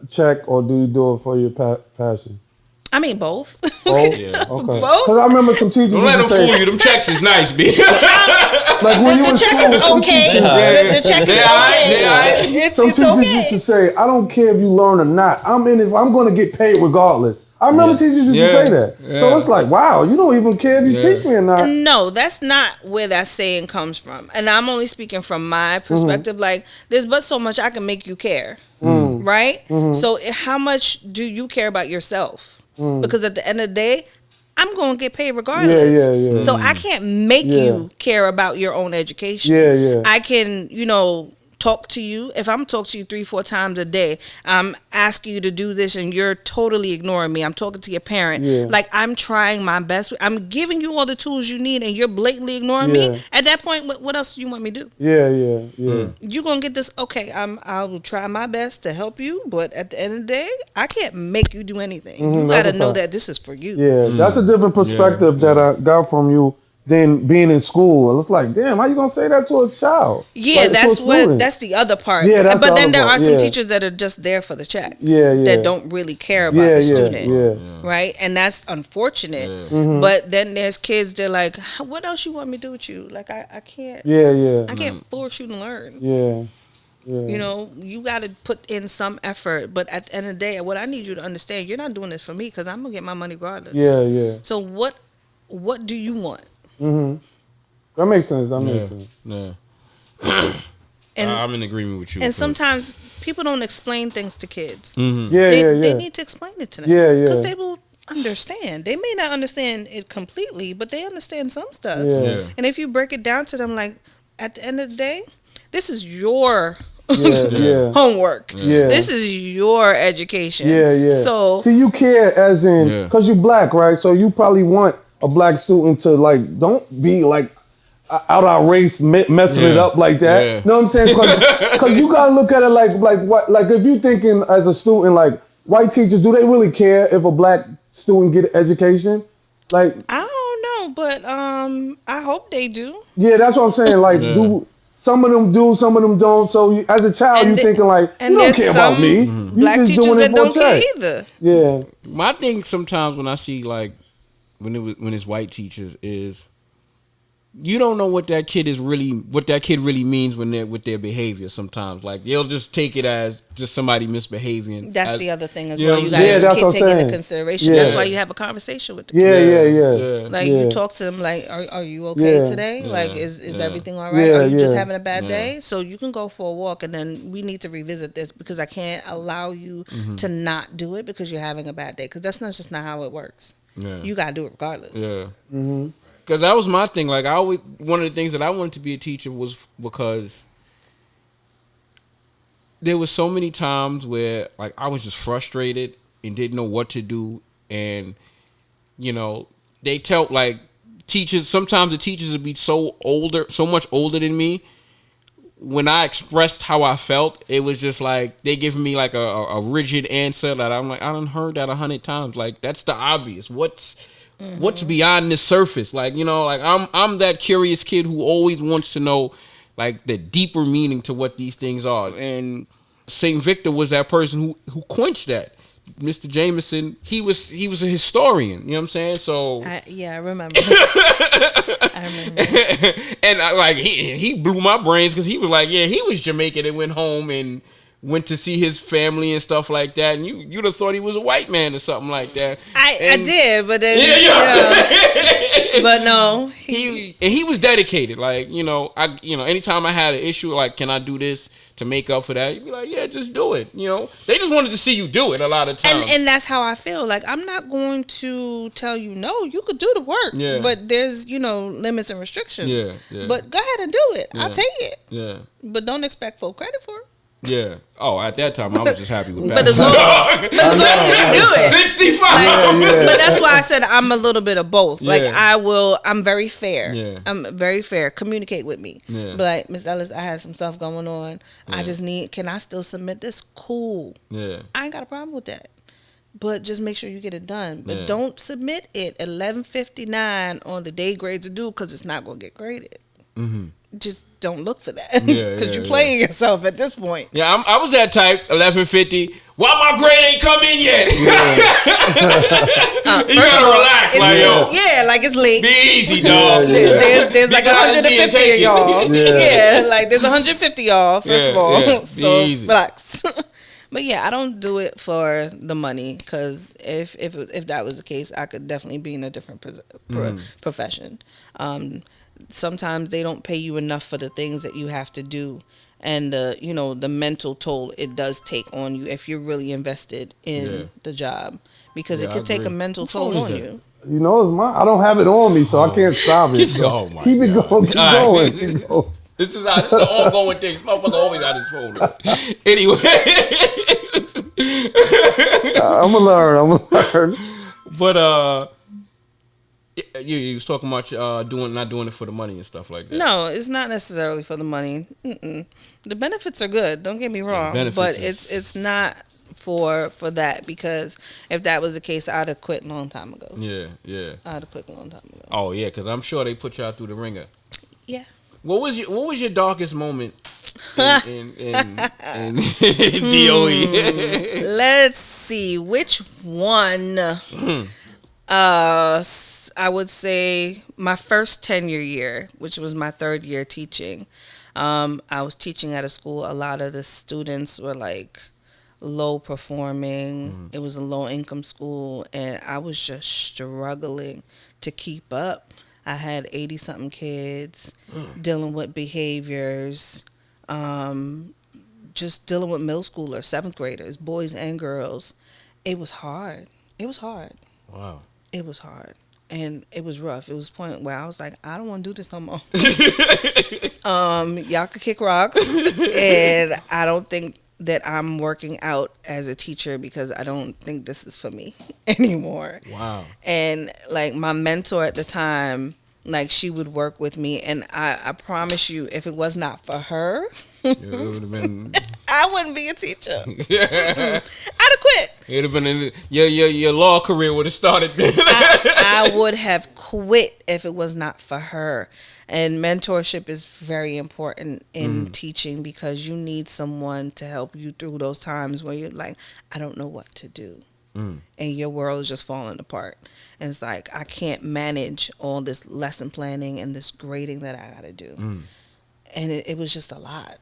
D: a check or do you do it for your passion?
B: I mean, both.
D: Both?
A: Yeah.
D: Okay.
B: Both?
D: Because I remember some teachers.
A: Don't let them fool you. Them checks is nice, B.
D: Like when you
B: The
D: in
B: check
D: school,
B: is
D: some
B: okay.
D: teachers-
B: The check is okay.
D: Some
B: It's
D: teachers
B: okay.
D: used to say, "I don't care if you learn or not. I'm in it. I'm going to get paid regardless." I remember teachers used to say that. So it's like, wow, you don't even care if you teach me or not.
B: No, that's not where that saying comes from. And I'm only speaking from my perspective. Like, there's but so much I can make you care. Right? So how much do you care about yourself? Because at the end of the day, I'm going to get paid regardless. So I can't make you care about your own education. I can, talk to you. If I'm talking to you 3-4 times a day, I'm asking you to do this and you're totally ignoring me. I'm talking to your parent. Like, I'm trying my best. I'm giving you all the tools you need and you're blatantly ignoring me. At that point, what else do you want me to do? You're going to get this, okay, I will try my best to help you, but at the end of the day, I can't make you do anything. You got to know that this is for you.
D: That's a different perspective that I got from you than being in school. It's like, damn, how you gonna say that to a child?
B: Yeah,
D: like,
B: that's the other part. But then there are some teachers that are just there for the check. That don't really care about the student. Right? And that's unfortunate. But then there's kids that are like, what else you want me to do with you? Like, I can't I can't force you to learn. You got to put in some effort, but at the end of the day, what I need you to understand, you're not doing this for me because I'm gonna get my money regardless. So what do you want?
D: That makes sense. That makes sense.
A: And I'm in agreement with you.
B: And sometimes people don't explain things to kids.
D: They
B: need to explain it to them. Because they will understand. They may not understand it completely, but they understand some stuff. And if you break it down to them, like, at the end of the day, this is your homework. This is your education. So
D: see, you care as in because you black, right? So you probably want a black student to, like, don't be like out our race messing it up like that. You know what I'm saying? Because you gotta look at it like what, like, if you thinking as a student, like, white teachers, do they really care if a black student get education? Like,
B: I don't know, but I hope they do.
D: Yeah, that's what I'm saying. Like, do some of them do, some of them don't. So as a child, you thinking like, you don't care about me. You
B: black
D: just
B: teachers
D: doing it
B: that
D: for
B: don't care
D: check.
B: either.
A: My thing sometimes when I see, like, when it's white teachers is, you don't know what that kid really means when they're with their behavior. Sometimes, like, they'll just take it as just somebody misbehaving.
B: That's the other thing as well. You got to have the kid take into consideration. That's why you have a conversation with the kid. Like, you talk to them like, are you okay today? Like, is everything all right? Are you just having a bad day? So you can go for a walk, and then we need to revisit this because I can't allow you to not do it because you're having a bad day. Because that's just not how it works. You got to do it regardless.
A: Because that was my thing. Like, one of the things that I wanted to be a teacher was because there was so many times where, like, I was just frustrated and didn't know what to do. And, they tell, like, teachers, sometimes the teachers would be so much older than me. When I expressed how I felt, it was just like they giving me like a rigid answer that I'm like, I done heard that 100 times. Like, that's the obvious. What's beyond the surface? Like, like I'm that curious kid who always wants to know, like, the deeper meaning to what these things are. And St. Victor was that person who quenched that. Mr. Jameson, he was a historian. You know what I'm saying? So
B: I remember. I remember.
A: And he blew my brains because he was like, yeah, he was Jamaican and went home and went to see his family and stuff like that, and you'd have thought he was a white man or something like that.
B: I did, but then but no,
A: he was dedicated. Like, anytime I had an issue, like, can I do this to make up for that? He'd be like, yeah, just do it. They just wanted to see you do it a lot of times.
B: And that's how I feel. Like, I'm not going to tell you no. You could do the work, but there's limits and restrictions. But go ahead and do it. I'll take it. But don't expect full credit for it.
A: Yeah. Oh, at that time I was just happy with that.
B: But as long as you do it,
A: 65.
B: But that's why I said I'm a little bit of both. Like, I'm very fair. I'm very fair. Communicate with me. But like, Miss Ellis, I had some stuff going on. I just can I still submit this? Cool. I ain't got a problem with that. But just make sure you get it done. But don't submit it at 11:59 on the day grades are due because it's not going to get graded. just don't look for that because you're playing yourself at this point.
A: Yeah, I was that type. 11:50. Why my grade ain't come in yet? You gotta relax,
B: like it's late.
A: Be easy, dog.
B: There's like 150 of y'all. Like there's 150 y'all. First of all, so relax. But yeah, I don't do it for the money because if that was the case, I could definitely be in a different profession. Sometimes they don't pay you enough for the things that you have to do, and the mental toll it does take on you if you're really invested in the job, because it could take a mental toll on you.
D: You know, it's mine. I don't have it on me, so I can't stop it. So keep it going. Keep going.
A: This is an ongoing thing. Motherfucker always got his phone. Anyway,
D: I'm gonna learn. But
A: you was talking about not doing it for the money and stuff like that.
B: No, it's not necessarily for the money. The benefits are good. Don't get me wrong, but it's not for that, because if that was the case, I'd have quit a long time ago.
A: Yeah.
B: I'd have quit a long time ago.
A: Oh yeah, because I'm sure they put y'all through the ringer.
B: Yeah.
A: What was your darkest moment in DOE?
B: Let's see which one. I would say my first tenure year, which was my third year teaching. I was teaching at a school. A lot of the students were like low performing. It was a low income school, and I was just struggling to keep up. I had 80 something kids dealing with behaviors, just dealing with middle schoolers, 7th graders, boys and girls. It was hard.
A: Wow.
B: It was hard. And it was rough. It was a point where I was like, I don't want to do this no more. Y'all could kick rocks. And I don't think that I'm working out as a teacher, because I don't think this is for me anymore.
A: Wow.
B: And like my mentor at the time, like she would work with me, and I promise you, if it was not for her,
A: it would have been.
B: I wouldn't be a teacher. I'd have quit.
A: It'd have been your law career would have started.
B: I would have quit if it was not for her. And mentorship is very important in teaching, because you need someone to help you through those times where you're like, I don't know what to do. And your world is just falling apart. And it's like, I can't manage all this lesson planning and this grading that I got to do. And it was just a lot.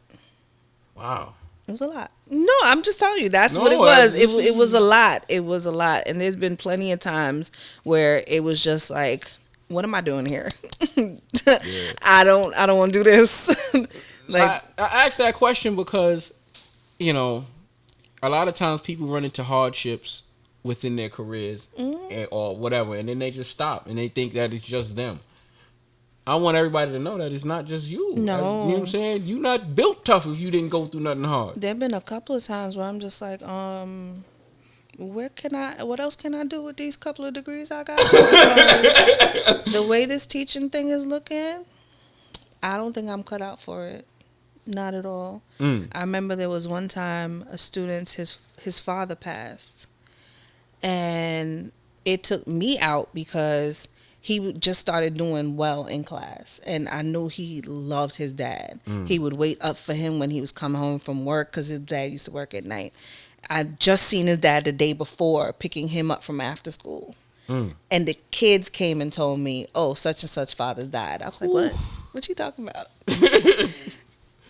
A: Wow.
B: It was a lot. No, I'm just telling you, that's what it was. It was a lot. It was a lot. And there's been plenty of times where it was just like, what am I doing here? I don't want to do this. Like
A: I asked that question because, a lot of times people run into hardships within their careers or whatever, and then they just stop and they think that it's just them. I want everybody to know that it's not just you.
B: No.
A: You know what I'm saying? You're not built tough if you didn't go through nothing hard.
B: There have been a couple of times where I'm just like, what else can I do with these couple of degrees I got? The way this teaching thing is looking, I don't think I'm cut out for it. Not at all. I remember there was one time a student, his father passed, and it took me out because he just started doing well in class, and I knew he loved his dad. He would wait up for him when he was coming home from work, because his dad used to work at night. I'd just seen his dad the day before picking him up from after school. And the kids came and told me, oh, such and such father's died. I was like, what? What you talking about?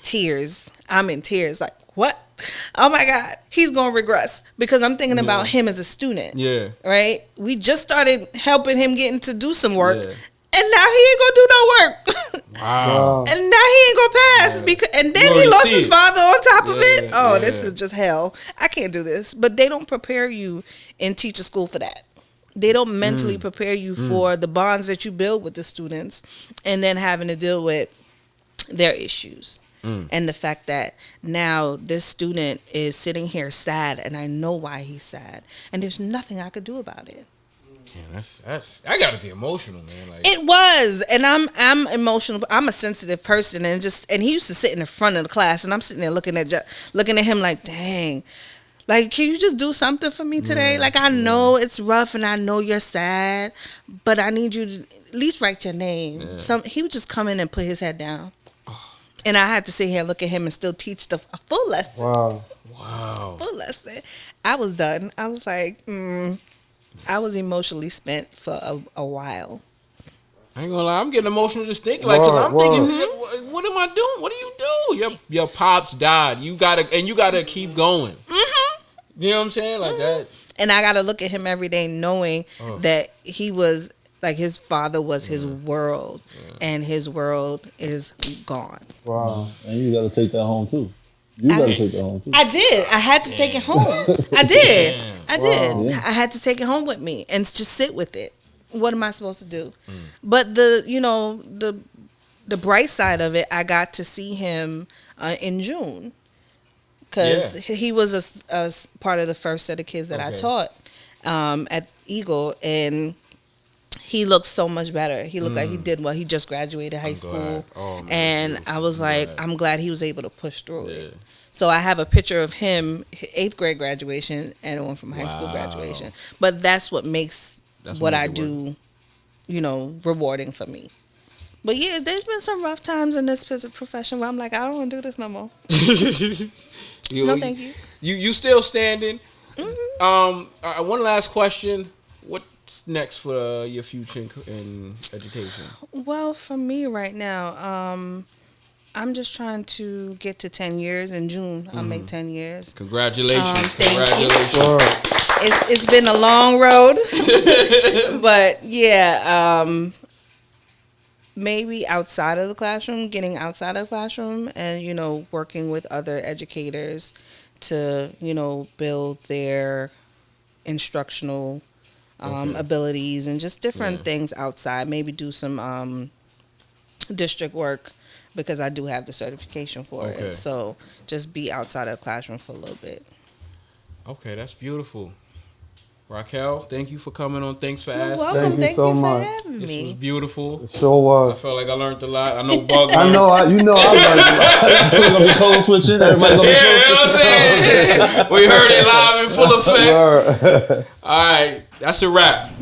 B: Tears. I'm in tears. Like, what? Oh my God, he's going to regress, because I'm thinking about him as a student. Yeah. Right? We just started helping him getting to do some work, and now he ain't going to do no work. Wow. And now he ain't going to pass, because, and then he lost his father on top of it. Oh, this is just hell. I can't do this. But they don't prepare you in teacher school for that. They don't mentally prepare you for the bonds that you build with the students, and then having to deal with their issues. And the fact that now this student is sitting here sad, and I know why he's sad, and there's nothing I could do about it.
A: Yeah, that's I gotta be emotional, man. Like,
B: it was, and I'm emotional. I'm a sensitive person, and he used to sit in the front of the class, and I'm sitting there looking at him like, dang. Like, can you just do something for me today? Like, I know it's rough, and I know you're sad, but I need you to at least write your name. He would just come in and put his head down. And I had to sit here and look at him and still teach a full lesson.
D: Wow.
B: Full lesson. I was done. I was like, I was emotionally spent for a while.
A: I ain't gonna lie, I'm getting emotional just thinking. Like, I'm thinking, what am I doing? What do you do? Your pops died. You gotta keep going. Mm-hmm. You know what I'm saying? Like that.
B: And I gotta look at him every day, knowing that he was like his father was his world, and his world is gone.
E: Wow. And you gotta take that home too. I
B: did. I had to take it home. I did.
E: Wow. Yeah.
B: I had to take it home with me and just sit with it. What am I supposed to do? But the bright side of it, I got to see him in June, because he was a part of the first set of kids that I taught at Eagle, and he looked so much better. He looked like he did well. He just graduated high school, and I was like, I'm glad he was able to push through it. So I have a picture of him, 8th grade graduation, and one from high school graduation. But that's what makes what I do, rewarding for me. But yeah, there's been some rough times in this profession where I'm like, I don't want to do this no more. No, thank you.
A: You still standing?
B: Mm-hmm.
A: One last question. What's next for your future in education?
B: Well, for me right now, I'm just trying to get to 10 years. In June, I'll make 10 years.
A: Congratulations.
B: Congratulations. It's been a long road. But yeah, maybe outside of the classroom, getting outside of the classroom and, working with other educators to, build their instructional abilities and just different things outside. Maybe do some district work, because I do have the certification for it. So just be outside of the classroom for a little bit.
A: Okay, that's beautiful. Racquel, thank you for coming on. Thanks for asking.
B: Welcome. Thank you so much for having me.
A: This was beautiful.
D: It sure was.
A: I felt like I learned a lot. I know Bug.
D: I know. I learned a lot.
E: We're gonna be code switching. Everybody gonna be code switching.
A: We heard it live in full effect. All right, that's a wrap.